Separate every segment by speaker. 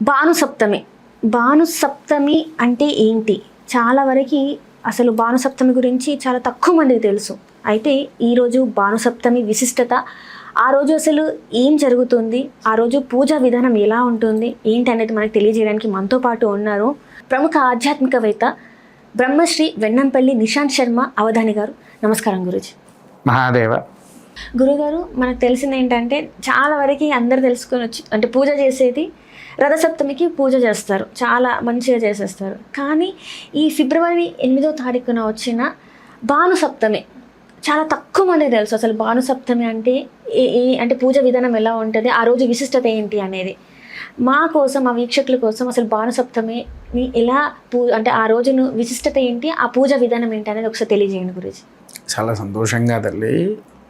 Speaker 1: భానుసప్తమి. భానుసప్తమి అంటే ఏంటి? చాలా వరకు అసలు భానుసప్తమి గురించి చాలా తక్కువ మందికి తెలుసు. అయితే ఈరోజు భానుసప్తమి విశిష్టత, ఆ రోజు అసలు ఏం జరుగుతుంది, ఆ రోజు పూజా విధానం ఎలా ఉంటుంది ఏంటి అనేది మనకు తెలియజేయడానికి మనతో పాటు ఉన్నారు ప్రముఖ ఆధ్యాత్మికవేత్త బ్రహ్మశ్రీ వెన్నంపల్లి నిశాంత్ శర్మ అవధాని గారు. నమస్కారం గురుజీ.
Speaker 2: మహాదేవ.
Speaker 1: గురుగారు, మనకు తెలిసింది ఏంటంటే చాలా వరకు అందరు తెలుసుకొని వచ్చి అంటే పూజ చేసేది రథసప్తమికి పూజ చేస్తారు, చాలా మంచిగా చేసేస్తారు. కానీ ఈ ఫిబ్రవరి 8వ తారీఖున వచ్చిన భానుసప్తమి చాలా తక్కువ మంది తెలుసు. అసలు భానుసప్తమి అంటే అంటే పూజ విధానం ఎలా ఉంటుంది, ఆ రోజు విశిష్టత ఏంటి అనేది మా కోసం, మా వీక్షకుల కోసం అసలు భానుసప్తమిని ఎలా అంటే ఆ రోజును విశిష్టత ఏంటి, ఆ పూజ విధానం ఏంటి అనేది ఒకసారి తెలియజేయండి గురించి.
Speaker 2: చాలా సంతోషంగా తల్లి.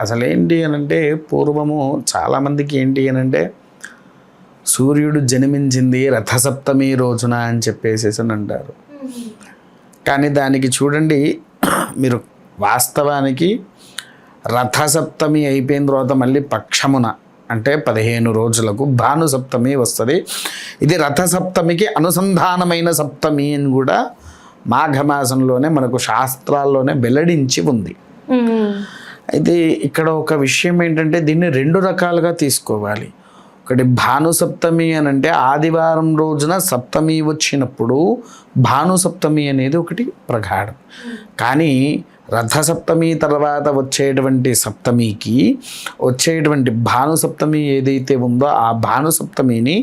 Speaker 2: అసలు ఏంటి అని అంటే పూర్వము చాలామందికి ఏంటి అని అంటే సూర్యుడు జన్మించింది రథసప్తమి రోజున అని చెప్పేసి అంటారు. కానీ దానికి చూడండి మీరు, వాస్తవానికి రథసప్తమి అయిపోయిన తర్వాత మళ్ళీ పక్షమున అంటే 15 రోజులకు భానుసప్తమి వస్తుంది. ఇది రథసప్తమికి అనుసంధానమైన సప్తమి అని కూడా మాఘమాసంలోనే మనకు శాస్త్రాల్లోనే వెల్లడించి ఉంది. అయితే ఇక్కడ ఒక విషయం ఏంటంటే దీన్ని 2 రకాలుగా తీసుకోవాలి. ఒకటి భానుసప్తమి అని అంటే ఆదివారం రోజున సప్తమి వచ్చినప్పుడు భానుసప్తమి అనేది ఒకటి ప్రగాఢం. కానీ రథసప్తమి తర్వాత వచ్చేటువంటి సప్తమికి వచ్చేటువంటి భానుసప్తమి ఏదైతే ఉందో ఆ భానుసప్తమిని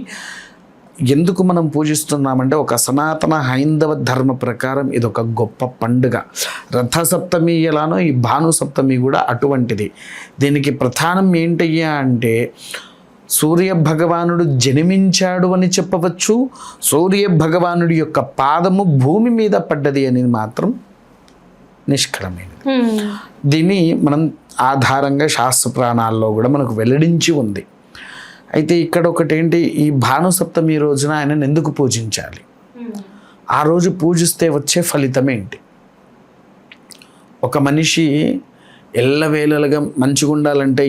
Speaker 2: ఎందుకు మనం పూజిస్తున్నామంటే ఒక సనాతన హైందవ ధర్మ ప్రకారం ఇది ఒక గొప్ప పండుగ. రథసప్తమి ఎలానో ఈ భానుసప్తమి కూడా అటువంటిది. దీనికి ప్రధానం ఏంటయ్యా అంటే సూర్య భగవానుడు జన్మించాడు అని చెప్పవచ్చు, సూర్య భగవానుడి యొక్క పాదము భూమి మీద పడ్డది అనేది మాత్రం నిష్కలమైనది. దీన్ని మనం ఆధారంగా శాస్త్ర పురాణాల్లో కూడా మనకు వెల్లడించి ఉంది. అయితే ఇక్కడ ఒకటేంటి, ఈ భానుసప్తమి రోజున ఆయనను ఎందుకు పూజించాలి, ఆ రోజు పూజిస్తే వచ్చే ఫలితం ఏంటి? ఒక మనిషి ఎల్లవేళలుగా మంచిగా ఉండాలంటే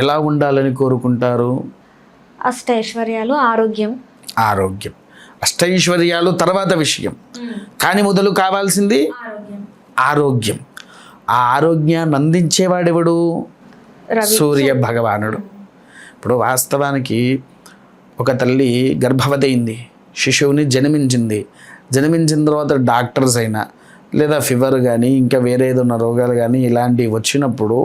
Speaker 2: ఎలా ఉండాలని కోరుకుంటారు?
Speaker 1: అష్టైశ్వర్యాలు, ఆరోగ్యం.
Speaker 2: అష్టైశ్వర్యాలు తర్వాత విషయం, కానీ మొదలు కావాల్సింది ఆరోగ్యం. ఆ ఆరోగ్యాన్ని అందించేవాడెవడు? సూర్య భగవానుడు. ఇప్పుడు వాస్తవానికి ఒక తల్లి గర్భవతి అయింది, శిశువుని జన్మించిన తర్వాత డాక్టర్స్ అయినా లేదా ఫీవర్ కానీ ఇంకా వేరే ఏదైనా రోగాలు కానీ ఇలాంటివి వచ్చినప్పుడు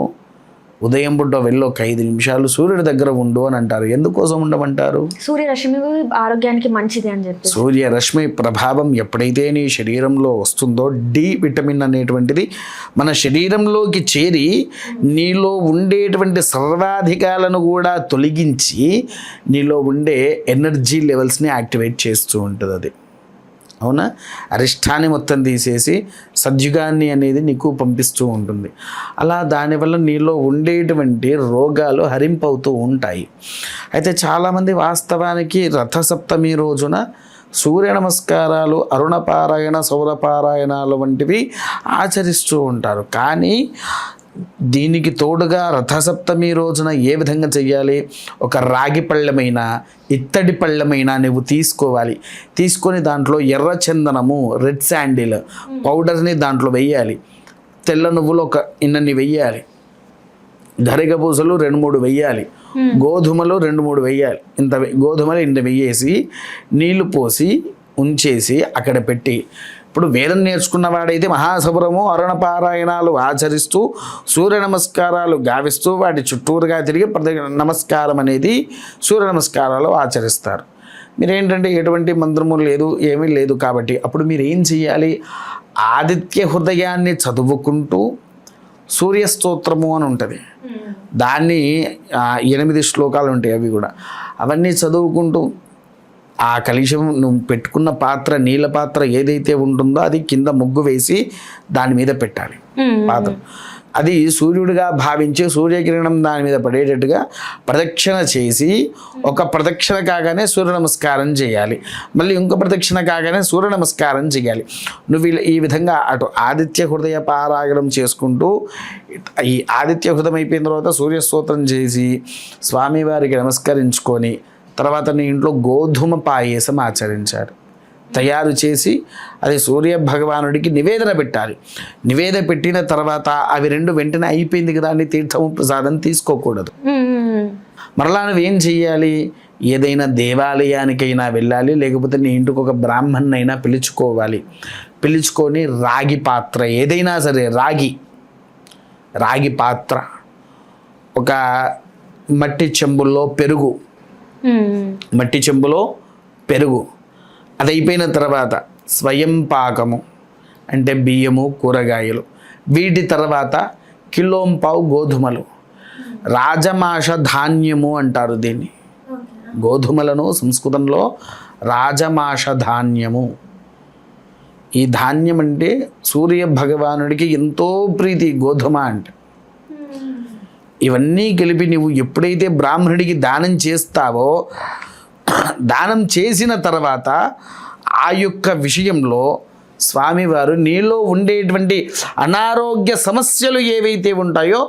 Speaker 2: ఉదయం పుట్ట వెళ్ళి ఒక 5 నిమిషాలు సూర్యుడి దగ్గర ఉండు అని అంటారు. ఎందుకోసం ఉండమంటారు?
Speaker 1: సూర్యరశ్మి ఆరోగ్యానికి మంచిది అని చెప్పి.
Speaker 2: సూర్యరశ్మి ప్రభావం ఎప్పుడైతే నీ శరీరంలో వస్తుందో డి విటమిన్ అనేటువంటిది మన శరీరంలోకి చేరి నీలో ఉండేటువంటి సర్వాధికాలను కూడా తొలగించి నీలో ఉండే ఎనర్జీ లెవెల్స్ని యాక్టివేట్ చేస్తూ ఉంటుంది. అది అవునా? అరిష్టాన్ని మొత్తం తీసేసి సద్యుగాన్ని అనేది నీకు పంపిస్తూ ఉంటుంది. అలా దానివల్ల నీలో ఉండేటువంటి రోగాలు హరింపవుతూ ఉంటాయి. అయితే చాలామంది వాస్తవానికి రథసప్తమి రోజున సూర్య నమస్కారాలు, అరుణపారాయణ, సౌరపారాయణాలు వంటివి ఆచరిస్తూ ఉంటారు. కానీ దీనికి తోడుగా రథసప్తమి రోజున ఏ విధంగా చెయ్యాలి? ఒక రాగి పళ్ళమైనా ఇత్తడి పళ్ళమైనా నువ్వు తీసుకోవాలి. తీసుకొని దాంట్లో ఎర్ర చందనము, రెడ్ శాండిల్ పౌడర్ని దాంట్లో వెయ్యాలి. తెల్ల నువ్వులు ఒక ఇన్నన్ని వెయ్యాలి. గరిగపూసలు 2-3 వెయ్యాలి. గోధుమలు 2-3 వెయ్యాలి. ఇంత గోధుమలు ఇంత వెయ్యేసి నీళ్లు పోసి ఉంచేసి అక్కడ పెట్టి, ఇప్పుడు వేదం నేర్చుకున్నవాడైతే మహాసపురము అరుణపారాయణాలు ఆచరిస్తూ సూర్య నమస్కారాలు గావిస్తూ వాటి చుట్టూరుగా తిరిగి నమస్కారం అనేది సూర్య నమస్కారాలు ఆచరిస్తారు. మీరేంటంటే ఎటువంటి మంత్రము లేదు, ఏమీ లేదు. కాబట్టి అప్పుడు మీరు ఏం చేయాలి? ఆదిత్య హృదయాన్ని చదువుకుంటూ సూర్యస్తోత్రము అని ఉంటుంది, దాన్ని 8 శ్లోకాలు ఉంటాయి. అవి కూడా అవన్నీ చదువుకుంటూ ఆ కలశం నువ్వు పెట్టుకున్న పాత్ర, నీళ్ళ పాత్ర ఏదైతే ఉంటుందో అది కింద ముగ్గు వేసి దాని మీద పెట్టాలి పాత్ర. అది సూర్యుడిగా భావించి సూర్యకిరణం దాని మీద పడేటట్టుగా ప్రదక్షిణ చేసి, ఒక ప్రదక్షిణ కాగానే సూర్య నమస్కారం చేయాలి, మళ్ళీ ఇంకో ప్రదక్షిణ కాగానే సూర్య నమస్కారం చేయాలి. నువ్వు ఈ విధంగా అటు ఆదిత్య హృదయ పారాయణం చేసుకుంటూ ఈ ఆదిత్య హృదయం అయిపోయిన తర్వాత సూర్యస్తోత్రం చేసి స్వామివారికి నమస్కరించుకొని తర్వాత నీ ఇంట్లో గోధుమ పాయసం ఆచరించారు, తయారు చేసి అది సూర్య భగవానుడికి నివేదన పెట్టాలి. నివేదన పెట్టిన తర్వాత అవి రెండు వెంటనే అయిపోయింది కదా అని తీర్థము ప్రసాదం తీసుకోకూడదు. మరలా నువ్వు ఏం చెయ్యాలి, ఏదైనా దేవాలయానికైనా వెళ్ళాలి, లేకపోతే నీ ఇంటికి ఒక బ్రాహ్మణ్ణైనా పిలుచుకోవాలి. పిలుచుకొని రాగి పాత్ర ఏదైనా సరే, రాగి పాత్ర, ఒక మట్టి చెంబులో పెరుగు, అది అయిపోయిన తర్వాత స్వయం పాకము అంటే బియ్యము, కూరగాయలు, వీటి తర్వాత కిలోంపావు గోధుమలు, రాజమాష ధాన్యము అంటారు దీన్ని. గోధుమలను సంస్కృతంలో రాజమాష ధాన్యము. ఈ ధాన్యం అంటే సూర్య భగవానుడికి ఎంతో ప్రీతి గోధుమ అంటే. ఇవన్నీ కలిపి నువ్వు ఎప్పుడైతే బ్రాహ్మణుడికి దానం చేస్తావో, దానం చేసిన తర్వాత ఆ యొక్క విషయంలో స్వామివారు నీలో ఉండేటువంటి అనారోగ్య సమస్యలు ఏవైతే ఉంటాయో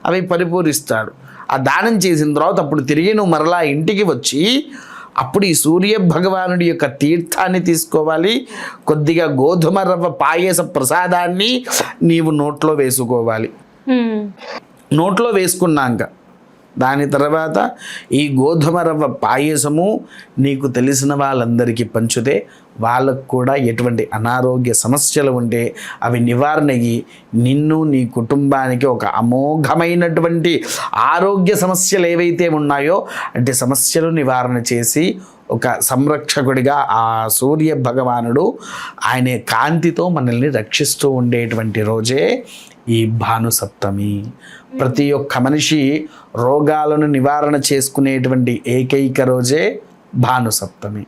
Speaker 2: అవి పరిపూరిస్తాడు. ఆ దానం చేసిన తర్వాత అప్పుడు తిరిగి నువ్వు మరలా ఇంటికి వచ్చి అప్పుడు ఈ సూర్య భగవానుడి యొక్క తీర్థాన్ని తీసుకోవాలి. కొద్దిగా గోధుమ రవ్వ పాయస ప్రసాదాన్ని నీవు నోట్లో వేసుకోవాలి. నోట్లో వేసుకున్నాక దాని తర్వాత ఈ గోధుమ రవ్వ పాయసము నీకు తెలిసిన వాళ్ళందరికీ పంచితే వాళ్ళకు కూడా ఎటువంటి అనారోగ్య సమస్యలు ఉంటే అవి నివారణకి నిన్ను నీ కుటుంబానికి ఒక అమోఘమైనటువంటి ఆరోగ్య సమస్యలు ఏవైతే ఉన్నాయో అంటే సమస్యలు నివారణ చేసి ఒక సంరక్షకుడిగా ఆ సూర్య భగవానుడు ఆయన కాంతితో మనల్ని రక్షిస్తూ ఉండేటువంటి రోజే ఈ భానుసప్తమి. ప్రతి ఒక్క మనిషి రోగాలను నివారణ చేసుకునేటువంటి ఏకైక రోజే భానుసప్తమి.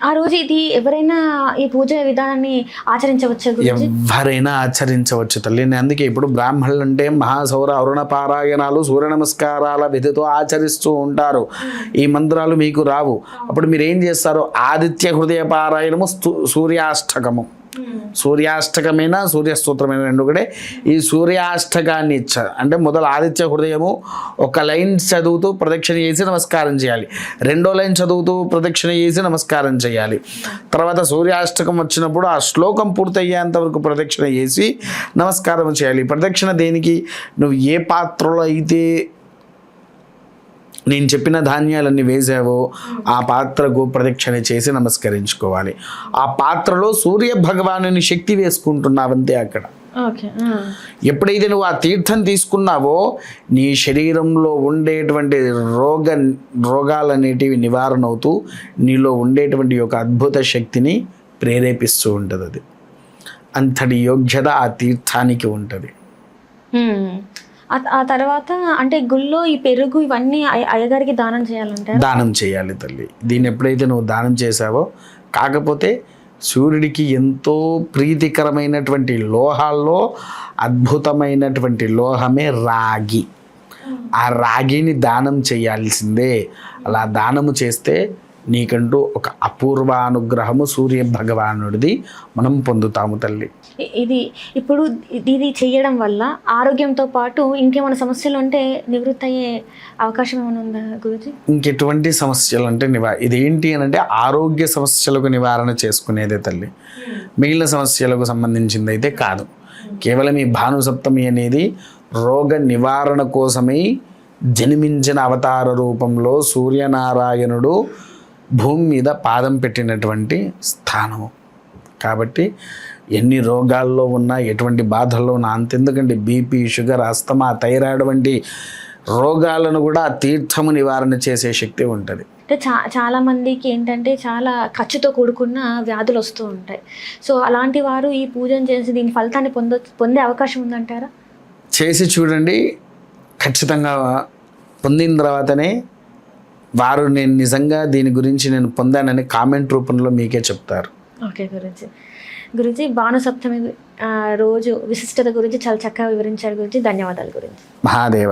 Speaker 1: ఆ రోజు ఇది ఎవరైనా ఈ పూజ విధానాన్ని ఆచరించవచ్చు?
Speaker 2: ఎవరైనా ఆచరించవచ్చు తల్లి. అందుకే ఇప్పుడు బ్రాహ్మణులు అంటే మహాసౌర అరుణ పారాయణాలు, సూర్య నమస్కారాల విధితో ఆచరిస్తూ ఉంటారు. ఈ మంత్రాలు మీకు రావు. అప్పుడు మీరు ఏం చేస్తారు, ఆదిత్య హృదయ పారాయణము, సూర్యాష్టకము. సూర్యాష్టకమైన సూర్యస్తోత్రమైన రెండు ఒకటే. ఈ సూర్యాష్టకాన్ని అంటే మొదలు ఆదిత్య హృదయము ఒక లైన్ చదువుతూ ప్రదక్షిణ చేసి నమస్కారం చేయాలి, రెండో లైన్ చదువుతూ ప్రదక్షిణ చేసి నమస్కారం చేయాలి. తర్వాత సూర్యాష్టకం వచ్చినప్పుడు ఆ శ్లోకం పూర్తయ్యేంత వరకు ప్రదక్షిణ చేసి నమస్కారం చేయాలి. ప్రదక్షిణ దేనికి, నువ్వు ఏ పాత్రలో అయితే నేను చెప్పిన ధాన్యాలన్నీ వేసావో ఆ పాత్రకు ప్రదక్షిణ చేసి నమస్కరించుకోవాలి. ఆ పాత్రలో సూర్య భగవానుని శక్తి వేసుకుంటున్నావంతే అక్కడ. ఎప్పుడైతే నువ్వు ఆ తీర్థం తీసుకున్నావో నీ శరీరంలో ఉండేటువంటి రోగాలనేటివి నివారణ అవుతూ నీలో ఉండేటువంటి ఒక అద్భుత శక్తిని ప్రేరేపిస్తూ ఉంటుంది. అది అంతటి యోగ్యత ఆ తీర్థానికి ఉంటుంది.
Speaker 1: ఆ తర్వాత అంటే గుళ్ళో ఈ పెరుగు ఇవన్నీ అయ్యగారికి దానం చేయాలంటే
Speaker 2: దానం చేయాలి తల్లి. దీన్ని ఎప్పుడైతే నువ్వు దానం చేసావో, కాకపోతే సూర్యుడికి ఎంతో ప్రీతికరమైనటువంటి లోహాల్లో అద్భుతమైనటువంటి లోహమే రాగి. ఆ రాగిని దానం చేయాల్సిందే. అలా దానము చేస్తే నీకంటూ ఒక అపూర్వానుగ్రహము సూర్య భగవానుడిది మనం పొందుతాము తల్లి.
Speaker 1: ఇప్పుడు ఇది చేయడం వల్ల ఆరోగ్యంతో పాటు ఇంకేమైనా సమస్యలు ఉంటే నివృత్తి అయ్యే అవకాశం ఏమైనా ఉందా గురుజీ?
Speaker 2: ఇంకెటువంటి సమస్యలు అంటే ఇదేంటి అని అంటే ఆరోగ్య సమస్యలకు నివారణ చేసుకునేదే తల్లి. మిగిలిన సమస్యలకు సంబంధించింది అయితే కాదు. కేవలం ఈ భానుసప్తమి అనేది రోగ నివారణ కోసమై జన్మించిన అవతార రూపంలో సూర్యనారాయణుడు భూమి మీద పాదం పెట్టినటువంటి స్థానము. కాబట్టి ఎన్ని రోగాల్లో ఉన్నా, ఎటువంటి బాధల్లో ఉన్నా, అంతెందుకండి బీపీ, షుగర్, అస్తమా, థైరాయిడ్ వంటి రోగాలను కూడా తీర్థము నివారణ చేసే శక్తి ఉంటుంది.
Speaker 1: అంటే చాలా మందికి ఏంటంటే చాలా ఖర్చుతో కూడుకున్న వ్యాధులు వస్తూ ఉంటాయి. సో అలాంటి వారు ఈ పూజను చేసి దీని ఫలితాన్ని పొందే అవకాశం ఉందంటారా?
Speaker 2: చేసి చూడండి, ఖచ్చితంగా పొందిన తర్వాతనే వారు నేను నిజంగా దీని గురించి నేను పొందానని కామెంట్ రూపంలో మీకే చెప్తారు.
Speaker 1: ఓకే గురుజీ భానుసప్తమి రోజు విశిష్టత గురించి చాలా చక్కగా వివరించారు గురుజీ. ధన్యవాదాలు గురుజీ.
Speaker 2: మహాదేవ.